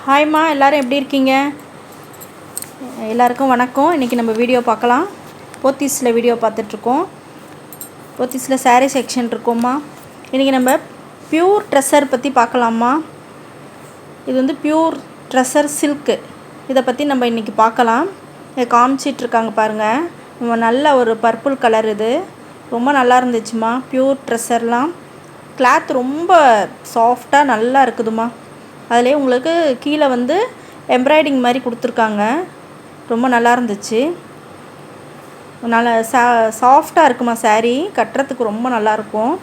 ஹாய்மா, எல்லோரும் எப்படி இருக்கீங்க? எல்லாருக்கும் வணக்கம். இன்றைக்கி நம்ம வீடியோ பார்க்கலாம். போத்தீஸில் வீடியோ பார்த்துட்ருக்கோம். போத்தீஸில் சாரீ செக்ஷன் இருக்கோம்மா. இன்றைக்கி நம்ம பியூர் ட்ரெஸ்ஸர் பற்றி பார்க்கலாம்மா. இது வந்து பியூர் ட்ரெஸ்ஸர் சில்க்கு. இதை பற்றி நம்ம இன்றைக்கி பார்க்கலாம். இதை காமிச்சிட்ருக்காங்க பாருங்கள். நல்ல ஒரு பர்பிள் கலர். இது ரொம்ப நல்லா இருந்துச்சுமா. பியூர் ட்ரெஸ்ஸர்லாம் கிளாத் ரொம்ப சாஃப்டாக நல்லா இருக்குதுமா. அதிலே உங்களுக்கு கீழே வந்து எம்ப்ராய்டிங் மாதிரி கொடுத்துருக்காங்க. ரொம்ப நல்லா இருந்துச்சு. நல்லா சாஃப்டாக இருக்குமா. சாரீ கட்டுறதுக்கு ரொம்ப நல்லாயிருக்கும்.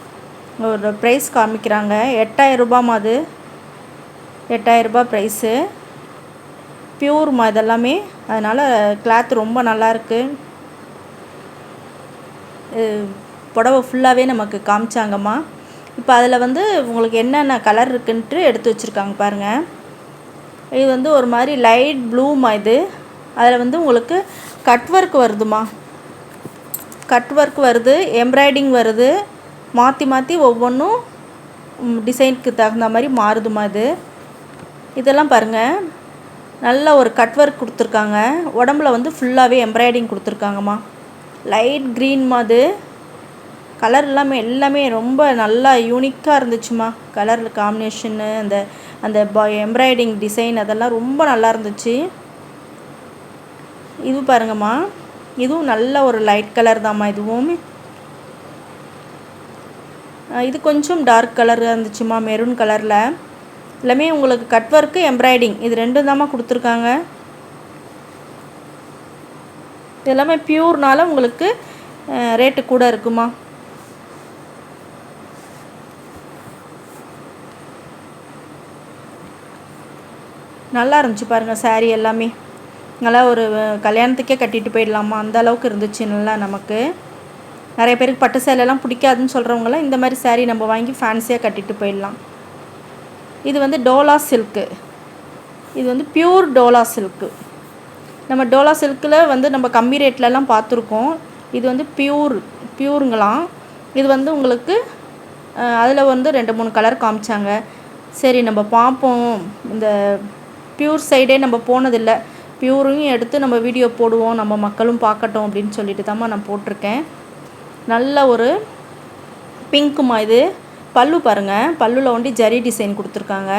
ஒரு ப்ரைஸ் காமிக்கிறாங்க, 8000 ரூபாய்மா. அது 8000 ரூபாய் ப்ரைஸு. பியூர்மா இதெல்லாமே. அதனால் கிளாத் ரொம்ப நல்லாயிருக்கு. புடவை ஃபுல்லாகவே நமக்கு காமிச்சாங்கம்மா. இப்போ அதில் வந்து உங்களுக்கு என்னென்ன கலர் இருக்குன்ட்டு எடுத்து வச்சுருக்காங்க பாருங்கள். இது வந்து ஒரு மாதிரி லைட் ப்ளூமா. இது அதில் வந்து உங்களுக்கு கட் ஒர்க் வருதுமா. கட் ஒர்க் வருது, எம்ப்ராய்டிங் வருது. மாற்றி மாற்றி ஒவ்வொன்றும் டிசைனுக்கு தகுந்த மாதிரி மாறுதுமா. இதெல்லாம் பாருங்கள். நல்ல ஒரு கட் ஒர்க் கொடுத்துருக்காங்க. உடம்புல வந்து ஃபுல்லாகவே எம்ப்ராய்டிங் கொடுத்துருக்காங்கம்மா. லைட் க்ரீன்மா. அது கலர் எல்லாமே ரொம்ப நல்லா யூனிக்காக இருந்துச்சுமா. கலர் காம்பினேஷனு, அந்த எம்ப்ராய்டிங் டிசைன் அதெல்லாம் ரொம்ப நல்லா இருந்துச்சு. இது பாருங்கம்மா. இதுவும் நல்ல ஒரு லைட் கலர் தாம்மா. இதுவும் இது கொஞ்சம் டார்க் கலர் இருந்துச்சுமா, மெரூன் கலரில். எல்லாமே உங்களுக்கு கட் ஒர்க்கு, எம்ப்ராய்டிங் இது ரெண்டும் தாம்மா கொடுத்துருக்காங்க. இது எல்லாமே பியூர்னால உங்களுக்கு ரேட்டு கூட இருக்குமா. நல்லா இருந்துச்சு பாருங்கள். சாரீ எல்லாமே நல்லா ஒரு கல்யாணத்துக்கே கட்டிட்டு போயிடலாமா. அந்த அளவுக்கு இருந்துச்சு. நல்லா நமக்கு நிறைய பேருக்கு பட்டு சேலையெல்லாம் பிடிக்காதுன்னு சொல்கிறவங்களாம் இந்த மாதிரி சாரீ நம்ம வாங்கி ஃபேன்சியாக கட்டிட்டு போயிடலாம். இது வந்து டோலா சில்க்கு. இது வந்து பியூர் டோலா சில்க்கு. நம்ம டோலா சில்கில் வந்து நம்ம கம்மி ரேட்லலாம் பார்த்துருக்கோம். இது வந்து பியூருங்களாம். இது வந்து உங்களுக்கு அதில் வந்து 2-3 கலர் காமிச்சாங்க. சரி நம்ம பார்ப்போம். இந்த பியூர் சைடே நம்ம போனதில்லை. பியூரையும் எடுத்து நம்ம வீடியோ போடுவோம், நம்ம மக்களும் பார்க்கட்டும் அப்படின்னு சொல்லிட்டு தாம்மா நான் போட்டிருக்கேன். நல்ல ஒரு பிங்க்குமா. இது பல்லு பாருங்கள். பல்லுவில் வந்து ஜரி டிசைன் கொடுத்துருக்காங்க.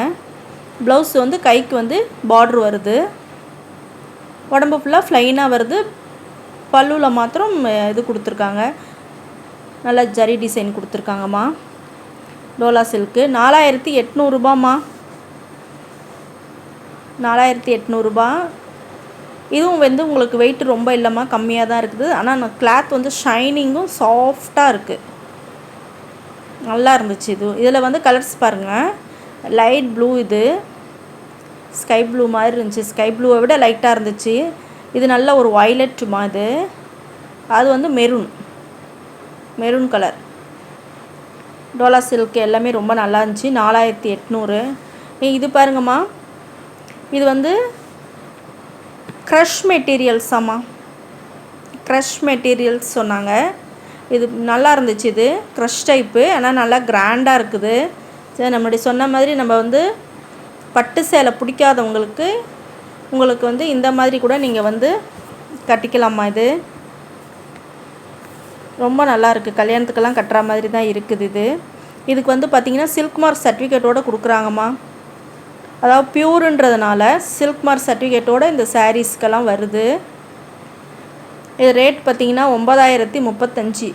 ப்ளவுஸ் வந்து கைக்கு வந்து பார்ட்ரு வருது. உடம்பு ஃபுல்லாக ஃப்ளைனாக வருது. பல்லுவில் மாத்திரம் இது கொடுத்துருக்காங்க. நல்லா ஜரி டிசைன் கொடுத்துருக்காங்கம்மா. டோலா சில்க்கு 4800 ரூபாம்மா. 4800 ரூபா. இதுவும் வந்து உங்களுக்கு வெயிட் ரொம்ப இல்லைம்மா, கம்மியாக தான் இருக்குது. ஆனால் கிளாத் வந்து ஷைனிங்கும் சாஃப்டாக இருக்குது. நல்லா இருந்துச்சு. இதில் வந்து கலர்ஸ் பாருங்கள். லைட் ப்ளூ, இது ஸ்கை ப்ளூ மாதிரி இருந்துச்சு. ஸ்கை ப்ளூவை விட லைட்டாக இருந்துச்சு. இது நல்ல ஒரு வயலட்டுமா. அது வந்து மெரூன் கலர். டோலா சில்க் எல்லாமே ரொம்ப நல்லா இருந்துச்சு. 4800. இது பாருங்கம்மா. இது வந்து க்ரஷ் மெட்டீரியல்ஸாம்மா. க்ரஷ் மெட்டீரியல்ஸ் சொன்னாங்க. இது நல்லா இருந்துச்சு. இது க்ரஷ் டைப்பு, ஆனால் நல்லா கிராண்டாக இருக்குது. சரி, நம்மளுடைய சொன்ன மாதிரி நம்ம வந்து பட்டு சேலை பிடிக்காதவங்களுக்கு உங்களுக்கு வந்து இந்த மாதிரி கூட நீங்கள் வந்து கட்டிக்கலாமா. இது ரொம்ப நல்லா இருக்குது. கல்யாணத்துக்கெல்லாம் கட்டுற மாதிரி தான் இருக்குது. இதுக்கு வந்து பார்த்திங்கன்னா சில்க் மார்க் சர்டிஃபிகேட்டோடு கொடுக்குறாங்கம்மா. அதாவது பியூருன்றதுனால சில்க் மார்க் சர்டிஃபிகேட்டோடு இந்த சாரீஸ்க்கெல்லாம் வருது. இது ரேட் பார்த்திங்கன்னா 9035.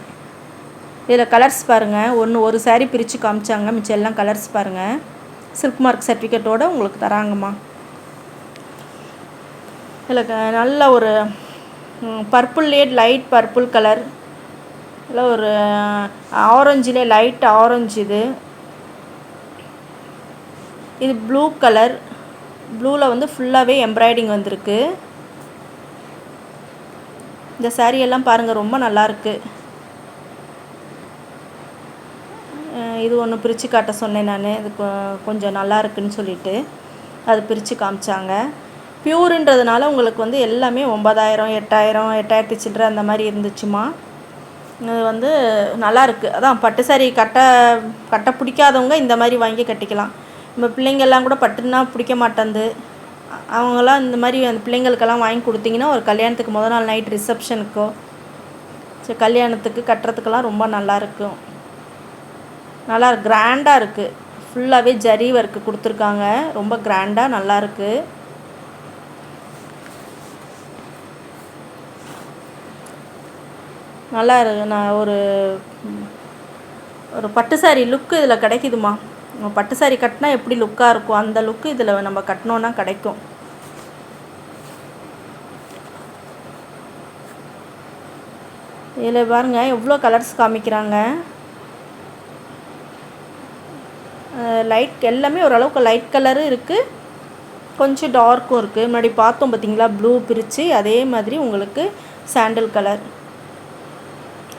இதில் கலர்ஸ் பாருங்கள். ஒரு சாரீ பிரித்து காமிச்சாங்க. மிச்சம் எல்லாம் கலர்ஸ் பாருங்கள். சில்க் மார்க் சர்டிஃபிகேட்டோடு உங்களுக்கு தராங்கம்மா. இதில் நல்ல ஒரு பர்பிள்லே லைட் பர்பிள் கலர். இல்லை ஒரு ஆரஞ்சிலே லைட் ஆரஞ்சு. இது ப்ளூ கலர். ப்ளூவில் வந்து ஃபுல்லாகவே எம்ப்ராய்டிங் வந்திருக்கு. இந்த சாரீ எல்லாம் பாருங்கள், ரொம்ப நல்லாயிருக்கு. இது ஒன்று பிரித்து காட்ட சொன்னேன் நான். இது கொஞ்சம் நல்லா இருக்குன்னு சொல்லிட்டு அது பிரித்து காமிச்சாங்க. பியூருன்றதுனால உங்களுக்கு வந்து எல்லாமே 9000, 8000, 8000 சில்லற அந்த மாதிரி இருந்துச்சுமா. இது வந்து நல்லாயிருக்கு. அதான் பட்டு சாரீ கட்ட பிடிக்காதவங்க இந்த மாதிரி வாங்கி கட்டிக்கலாம். நம்ம பிள்ளைங்கள்லாம் கூட பட்டுன்னா பிடிக்க மாட்டேங்குது. அவங்களாம் இந்த மாதிரி அந்த பிள்ளைங்களுக்கெல்லாம் வாங்கி கொடுத்தீங்கன்னா ஒரு கல்யாணத்துக்கு முதல் நாள் நைட் ரிசப்ஷனுக்கோ சரி கல்யாணத்துக்கு கட்டுறதுக்கெல்லாம் ரொம்ப நல்லாயிருக்கும். நல்லா கிராண்டாக இருக்குது. ஃபுல்லாகவே ஜரி ஒர்க்கு கொடுத்துருக்காங்க. ரொம்ப கிராண்டாக நல்லாயிருக்கு. நல்லா இருக்கு. நான் ஒரு பட்டு சாரி லுக்கு இதில் கிடைக்குதுமா. பட்டு சாரி கட்டினா எப்படி லுக்காக இருக்கும் அந்த லுக்கு இதில் நம்ம கட்டினோன்னா கிடைக்கும். இதில் பாருங்கள் எவ்வளோ கலர்ஸ் காமிக்கிறாங்க. லைட் எல்லாமே ஓரளவுக்கு லைட் கலரும் இருக்குது, கொஞ்சம் டார்க்கும் இருக்குது. முன்னாடி பார்த்தோம் பார்த்திங்களா ப்ளூ பிரித்து, அதே மாதிரி உங்களுக்கு சாண்டில் கலர்.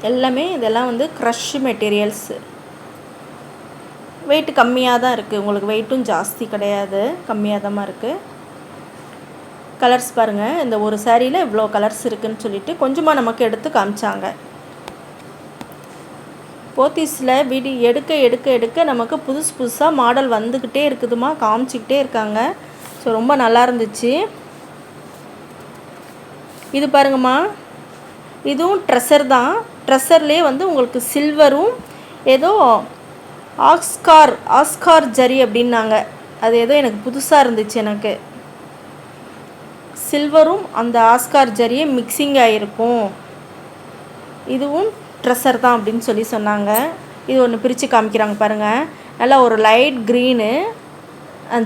எல்லாமே இதெல்லாம் வந்து க்ரஷ் மெட்டீரியல்ஸு. வெயிட் கம்மியாக தான் இருக்குது, உங்களுக்கு வெயிட்டும் ஜாஸ்தி கிடையாது, கம்மியாக தான் இருக்குது. கலர்ஸ் பாருங்கள், இந்த ஒரு சாரியில் இவ்வளோ கலர்ஸ் இருக்குதுன்னு சொல்லிட்டு கொஞ்சமாக நமக்கு எடுத்து காமிச்சாங்க. போத்தீஸில் எடுக்க எடுக்க எடுக்க நமக்கு புதுசு புதுசாக மாடல் வந்துக்கிட்டே இருக்குதுமா, காமிச்சிக்கிட்டே இருக்காங்க. ஸோ ரொம்ப நல்லா இருந்துச்சு. இது பாருங்கம்மா, இதுவும் ட்ரெஸ்ஸர் தான். ட்ரெஸ்ஸர்லேயே வந்து உங்களுக்கு சில்வரும் ஏதோ ஆஸ்கார் ஜரி அப்படின்னாங்க. அது ஏதோ எனக்கு புதுசாக இருந்துச்சு. எனக்கு சில்வரும் அந்த ஆஸ்கார் ஜரியே மிக்சிங் ஆகிருக்கும். இதுவும் ட்ரெஸ்ஸர் தான் அப்படின்னு சொல்லி சொன்னாங்க. இது ஒன்று பிரித்து காமிக்கிறாங்க பாருங்கள். நல்லா ஒரு லைட் க்ரீனு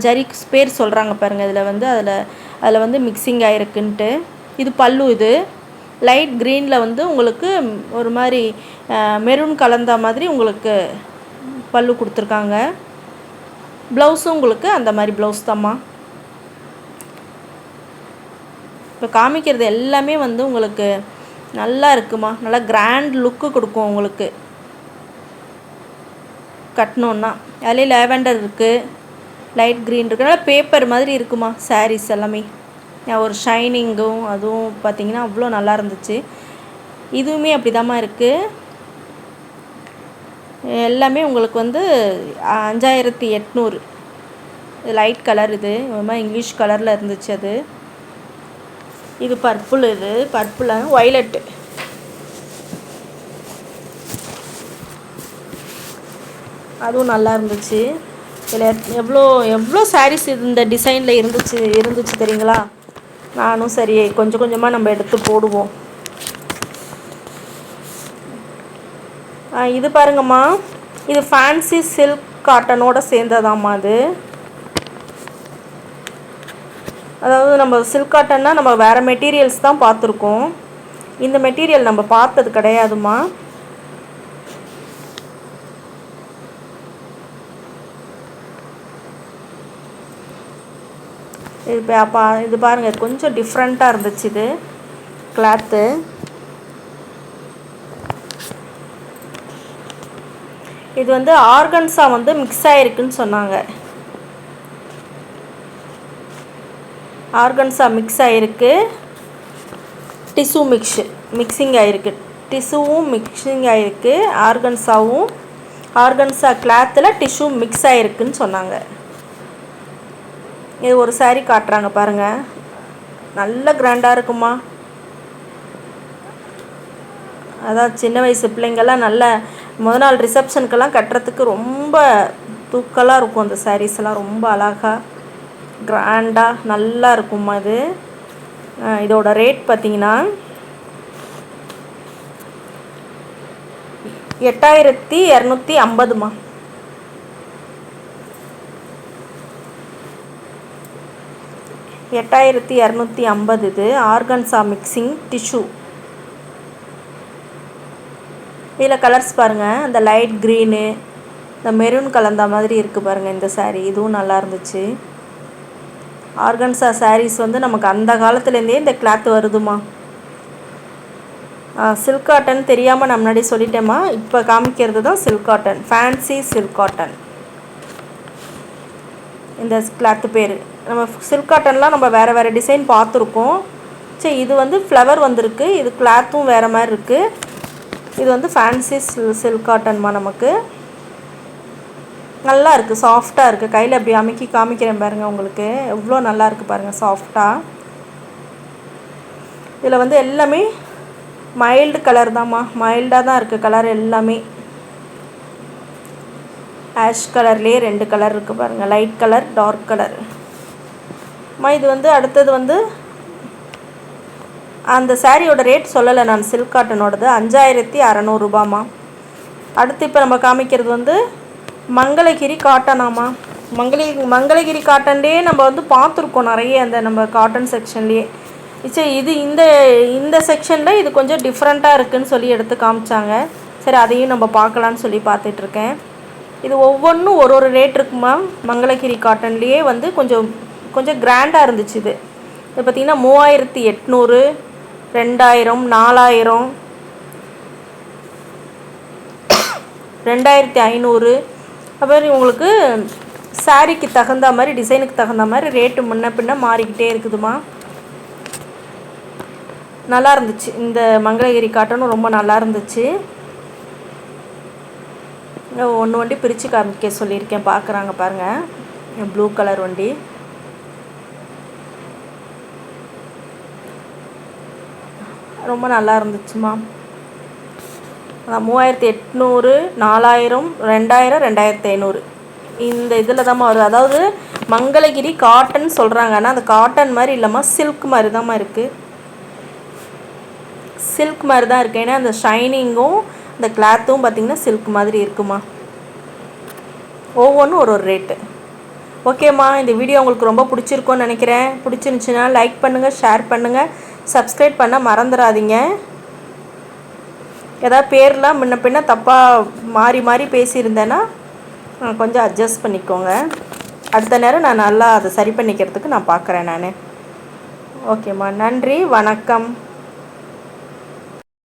ஜரிக்கு பேர் சொல்கிறாங்க பாருங்கள். இதில் வந்து அதில் வந்து மிக்சிங் ஆகிருக்குன்ட்டு. இது பல்லு. இது லைட் க்ரீனில் வந்து உங்களுக்கு ஒரு மாதிரி மெரூன் கலந்த மாதிரி உங்களுக்கு பல்லு கொடுத்துருக்காங்க. ப்ளவுஸும் உங்களுக்கு அந்த மாதிரி ப்ளவுஸ் தாம்மா. இப்போ காமிக்கிறது எல்லாமே வந்து உங்களுக்கு நல்லா இருக்குமா, நல்லா கிராண்ட் லுக்கு கொடுக்கும் உங்களுக்கு கட்டணுன்னா. அதிலே லேவெண்டர் இருக்குது, லைட் க்ரீன் இருக்குது, நல்லா பேப்பர் மாதிரி இருக்குமா சாரீஸ் எல்லாமே. ஒரு ஷைனிங்கும் அதுவும் பார்த்திங்கன்னா அவ்வளோ நல்லா இருந்துச்சு. இதுவுமே அப்படி தாம்மா இருக்குது. எல்லாமே உங்களுக்கு வந்து 5800. Light colour. இது ஒரு மாதிரி இங்கிலீஷ் கலரில் இருந்துச்சு. அது இது பர்பிள். இது பர்பிள் வயலட்டு. அதுவும் நல்லா இருந்துச்சு. இதில் எவ்வளோ சாரீஸ் இந்த டிசைனில் இருந்துச்சு தெரியுங்களா. நானும் சரி கொஞ்சம் கொஞ்சமாக நம்ம எடுத்து போடுவோம். இது பாருங்கம்மா, இது ஃபேன்சி சில்க் காட்டனோட சேர்ந்ததாம்மா. அது அதாவது நம்ம சில்க் காட்டன்னா நம்ம வேறு மெட்டீரியல்ஸ் தான் பார்த்துருக்கோம். இந்த மெட்டீரியல் நம்ம பார்த்தது கிடையாதுமா. இது பாருங்கள், கொஞ்சம் டிஃப்ரெண்ட்டாக இருந்துச்சு இது கிளாத்து. இது வந்து ஆர்கன்ஸா வந்து மிக்ஸ் ஆகிருக்குன்னு சொன்னாங்க. ஆர்கன்ஸா மிக்ஸ் ஆகிருக்கு, டிஷ்யூ மிக்சிங் ஆகிருக்கு. டிஷ்யூவும் மிக்சிங் ஆகிருக்கு, ஆர்கன்ஸா கிளாத்தில் டிஷ்யூ மிக்ஸ் ஆகிருக்குன்னு சொன்னாங்க. இது ஒரு சாரீ காட்டுறாங்க பாருங்கள், நல்ல கிராண்டாக இருக்குமா. அதான் சின்ன வயசு பிள்ளைங்கள்லாம் நல்ல முதல் நாள் ரிசப்ஷனுக்கெல்லாம் கட்டுறதுக்கு ரொம்ப தூக்கலாக இருக்கும். அந்த சாரீஸ்லாம் ரொம்ப அழகாக கிராண்டாக நல்லா இருக்குமா. இது இதோட ரேட் பார்த்திங்கன்னா 8250மா. 8250. இது ஆர்கன்ஸா மிக்சிங் டிஷ்யூ. இதில் கலர்ஸ் பாருங்கள், அந்த லைட் க்ரீனு, இந்த மெரூன் கலந்த மாதிரி இருக்குது பாருங்கள் இந்த சாரீ. இதுவும் நல்லா இருந்துச்சு. ஆர்கன்ஸா சாரீஸ் வந்து நமக்கு அந்த காலத்துலேருந்தே இந்த கிளாத் வருதுமா. சில்க் காட்டன் தெரியாமல் நான் முன்னாடி சொல்லிட்டேம்மா. இப்போ காமிக்கிறது தான் silk cotton, fancy silk cotton. இந்த கிளாத்து பேர். நம்ம சில்க் காட்டன்லாம் நம்ம வேறு டிசைன் பார்த்துருக்கோம். சரி, இது வந்து ஃப்ளவர் வந்திருக்கு, இது கிளாத்தும் வேறு மாதிரி இருக்குது. இது வந்து ஃபேன்சி சில்க் காட்டன்மா. நமக்கு நல்லா இருக்குது, சாஃப்டாக இருக்குது. கையில் அப்படி அமுக்கி காமிக்கிறேன் பாருங்கள் உங்களுக்கு, எவ்வளோ நல்லா இருக்குது பாருங்கள் சாஃப்டாக. இதில் வந்து எல்லாமே மைல்டு கலர் தான்மா, மைல்டாக தான் இருக்குது கலர் எல்லாமே. ஆஷ் கலர்லேயே 2 கலர் இருக்குது பாருங்கள், லைட் கலர், டார்க் கலர். இது வந்து அடுத்தது வந்து அந்த சாரியோட ரேட் சொல்லலை நான், சில்க் காட்டனோடது 5600 ரூபாம்மா. அடுத்து இப்போ நம்ம காமிக்கிறது வந்து மங்களகிரி காட்டனாம்மா. மங்களகிரி காட்டன்லேயே நம்ம வந்து பார்த்துருக்கோம் நிறைய, அந்த நம்ம காட்டன் செக்ஷன்லேயே. சரி, இது இந்த செக்ஷனில் இது கொஞ்சம் டிஃப்ரெண்ட்டாக இருக்குதுன்னு சொல்லி எடுத்து காமிச்சாங்க. சரி, அதையும் நம்ம பார்க்கலான்னு சொல்லி பார்த்துட்ருக்கேன். இது ஒவ்வொன்றும் ஒரு ரேட் இருக்குமா. மங்களகிரி காட்டன்லேயே வந்து கொஞ்சம் கிராண்டாக இருந்துச்சு. இது பார்த்திங்கன்னா 3800, 2000, 4000, 2500. அப்புறம் உங்களுக்கு சாரிக்கு தகுந்த மாதிரி, டிசைனுக்கு தகுந்த மாதிரி ரேட்டு முன்ன பின்ன மாறிக்கிட்டே இருக்குதுமா. நல்லா இருந்துச்சு இந்த மங்களகிரி காட்டனும், ரொம்ப நல்லா இருந்துச்சு. ஒன்று வண்டி பிரித்து காமிக்க சொல்லியிருக்கேன், பார்க்குறாங்க பாருங்கள். ப்ளூ கலர் வண்டி ரொம்ப நல்லா இருந்துச்சுமா. 3800, 4000, 2000, 2500 இந்த இதில் தான்மா வருது. அதாவது மங்களகிரி காட்டன் சொல்கிறாங்க, ஆனால் அந்த காட்டன் மாதிரி இல்லைம்மா, சில்க் மாதிரி தான்மா இருக்குது. சில்க் மாதிரி தான் இருக்குது. ஏன்னா அந்த ஷைனிங்கும் அந்த கிளாத்தும் பார்த்திங்கன்னா சில்க் மாதிரி இருக்குமா. ஒவ்வொன்றும் ஒரு ரேட்டு. ஓகேம்மா, இந்த வீடியோ உங்களுக்கு ரொம்ப பிடிச்சிருக்கோன்னு நினைக்கிறேன். பிடிச்சிருந்துச்சின்னா லைக் பண்ணுங்கள், ஷேர் பண்ணுங்கள், சப்ஸ்கிரைப் பண்ண மறந்துடாதீங்க. ஏதாவது பேர்லாம் முன்ன பின்ன தப்பாக மாறி பேசியிருந்தேன்னா கொஞ்சம் அட்ஜஸ்ட் பண்ணிக்கோங்க. அடுத்த நேரம் நான் நல்லா அதை சரி பண்ணிக்கிறதுக்கு நான் பார்க்குறேன் நான். ஓகேம்மா, நன்றி, வணக்கம்.